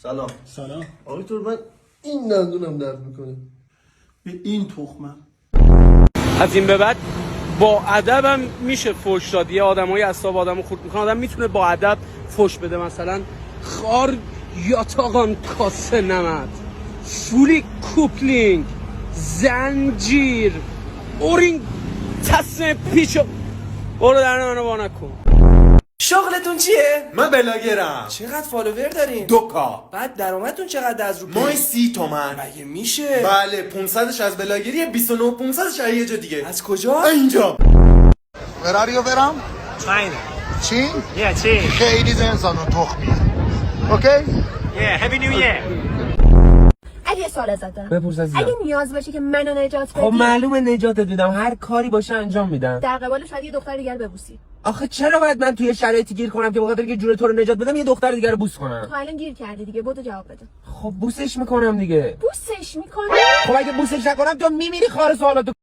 سلام. سلام. آقای تور من این دندونم درد میکنه. به این تخمم. از این به بعد با ادبم میشه فحش داد. یه آدمای اعصاب آدمو خورد میکنه. آدم میتونه با ادب فحش بده. مثلا خار یاتاقان کاسه نمد، شولی کوپلینگ، زنجیر، اورینگ تصمه پیچو. برو در منو با نکن. شغلتون چیه؟ من بلاگرم. چقدر فالوور دارین؟ 2K. بعد درآمدتون چقدر از رو مای 30 تومن. مگه میشه؟ بله 500ش از بلاگریه، 29 500ش از یه جا دیگه. از کجا؟ اینجا. وراری رو برم؟ China. چین؟ Yeah, China. خیلی زنزان و تخمیه. اوکی؟ Yeah, Happy New Year. اگه سوال ازت دارم بپرس عزیزم. اگه نیاز باشه که منو نجات بدی، خب معلومه نجاتت میدم، هر کاری باشه انجام میدم. در قبالش باید یه دختر دیگر ببوسی. آخه چرا باید من توی شرایطی گیر کنم که بخاطر اینکه جون تو رو نجات بدم یه دختر دیگه رو بوس کنم؟ تو الان گیر کردی دیگه، بدو جواب بده. خب بوسش میکنم دیگه. بوسش میکنی؟ خب اگه بوسش نکنم تو میمیری خار سوالاتو